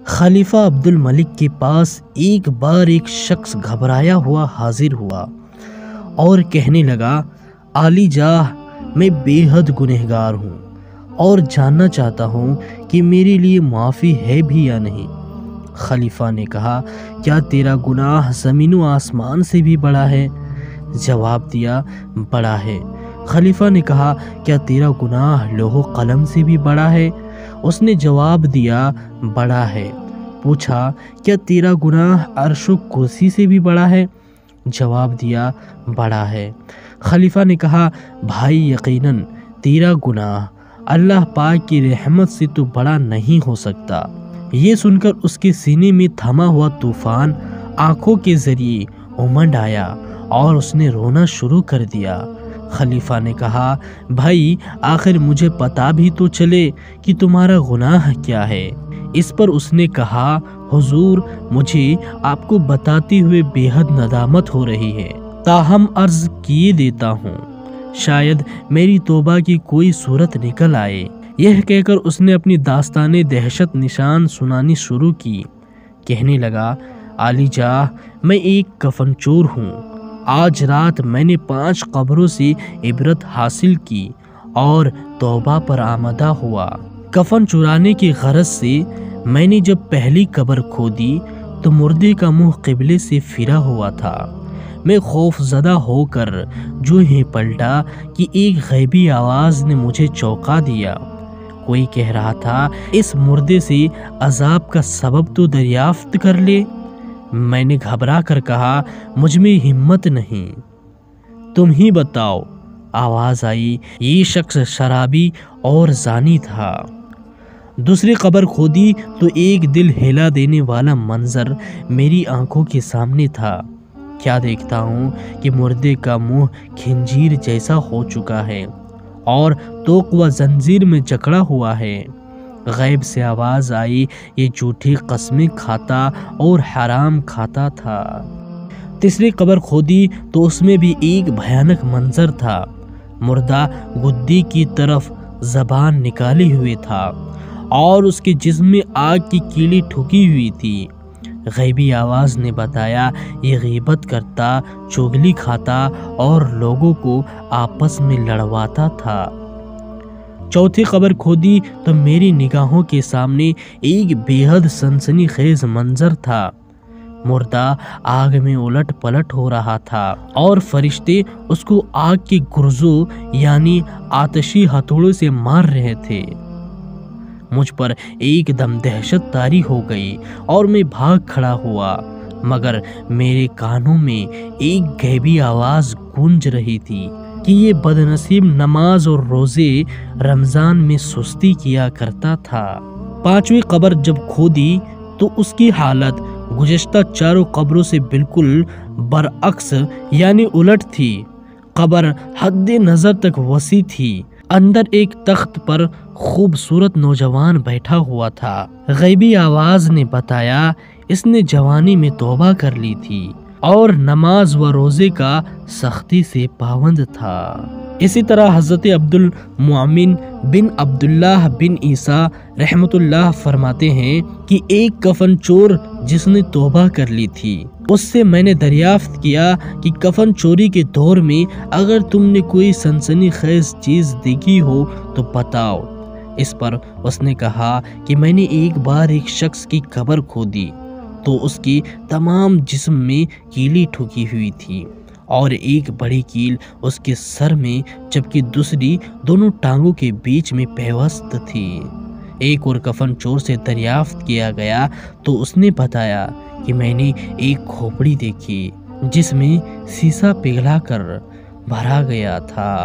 खलीफा अब्दुल मलिक के पास एक बार एक शख्स घबराया हुआ हाजिर हुआ और कहने लगा, आली जाह, मैं बेहद गुनहगार हूँ और जानना चाहता हूँ कि मेरे लिए माफ़ी है भी या नहीं। खलीफा ने कहा, क्या तेरा गुनाह ज़मीन व आसमान से भी बड़ा है? जवाब दिया, बड़ा है। खलीफा ने कहा, क्या तेरा गुनाह लोहो कलम से भी बड़ा है? उसने जवाब दिया, बड़ा है। पूछा, क्या तेरा गुनाह अर्श व कुर्सी से भी बड़ा है? जवाब दिया, बड़ा है। खलीफा ने कहा, भाई यकीनन तेरा गुनाह अल्लाह पाक की रहमत से तो बड़ा नहीं हो सकता। ये सुनकर उसके सीने में थमा हुआ तूफान आंखों के जरिए उमड़ आया और उसने रोना शुरू कर दिया। खलीफा ने कहा, भाई आखिर मुझे पता भी तो चले कि तुम्हारा गुनाह क्या है। इस पर उसने कहा, हुजूर, मुझे आपको बताते हुए बेहद नदामत हो रही है, ताहम अर्ज किए देता हूँ, शायद मेरी तौबा की कोई सूरत निकल आए। यह कहकर उसने अपनी दास्ताने दहशत निशान सुनानी शुरू की। कहने लगा, आली जाह, मैं एक कफन चोर हूँ। आज रात मैंने 5 कब्रों से इबरत हासिल की और तौबा पर आमदा हुआ। कफन चुराने की गरज से मैंने जब पहली कब्र खोदी तो मुर्दे का मुंह क़िबले से फिरा हुआ था। मैं खौफजदा होकर जो ही पलटा कि एक गैबी आवाज़ ने मुझे चौंका दिया। कोई कह रहा था, इस मुर्दे से अजाब का सबब तो दरियाफ्त कर ले। मैंने घबरा कर कहा, मुझ में हिम्मत नहीं, तुम ही बताओ। आवाज़ आई, ये शख्स शराबी और जानी था। दूसरी कब्र खोदी तो एक दिल हिला देने वाला मंजर मेरी आंखों के सामने था। क्या देखता हूँ कि मुर्दे का मुंह खिंजीर जैसा हो चुका है और तोक व जंजीर में जकड़ा हुआ है। गैब से आवाज़ आई, ये झूठी कस्में खाता और हराम खाता था। तीसरी कब्र खोदी तो उसमें भी एक भयानक मंजर था। मुर्दा गुद्दी की तरफ जबान निकाले हुए था और उसके जिस्म में आग की कीली ठुकी हुई थी। गैबी आवाज़ ने बताया, ये गीबत करता, चुगली खाता और लोगों को आपस में लड़वाता था। चौथी कब्र खोदी तो मेरी निगाहों के सामने एक बेहद सनसनीखेज मंजर था। मुर्दा आग में उलट पलट हो रहा था और फरिश्ते उसको आग के गुर्जों यानी आतशी हथौड़ों से मार रहे थे। मुझ पर एकदम दहशत तारी हो गई और मैं भाग खड़ा हुआ, मगर मेरे कानों में एक गैबी आवाज़ गूंज रही थी कि ये बदनसीब नमाज और रोज़े रमज़ान में सुस्ती किया करता था। 5वीं कब्र जब खोदी तो उसकी हालत गुज़श्ता 4 कब्रों से बिल्कुल बरअक्स यानी उलट थी। कब्र हद नज़र तक वसी थी। अंदर एक तख्त पर खूबसूरत नौजवान बैठा हुआ था। गैबी आवाज़ ने बताया, इसने जवानी में तौबा कर ली थी और नमाज व रोज़े का सख्ती से पाबंद था। इसी तरह हज़रत अब्दुल मुअम्मिन बिन अब्दुल्लाह बिन ईसा रहमतुल्लाह फरमाते हैं कि एक कफन चोर जिसने तौबा कर ली थी, उससे मैंने दरियाफ्त किया कि कफन चोरी के दौर में अगर तुमने कोई सनसनीखेज चीज़ देखी हो तो बताओ। इस पर उसने कहा कि मैंने एक बार एक शख्स की कब्र खोदी तो उसकी तमाम जिस्म में कीली ठुकी हुई थी और एक बड़ी कील उसके सर में, जबकि दूसरी दोनों टांगों के बीच में पेवस्त थी। एक और कफन चोर से दरियाफ्त किया गया तो उसने बताया कि मैंने एक खोपड़ी देखी जिसमें शीशा पिघला कर भरा गया था।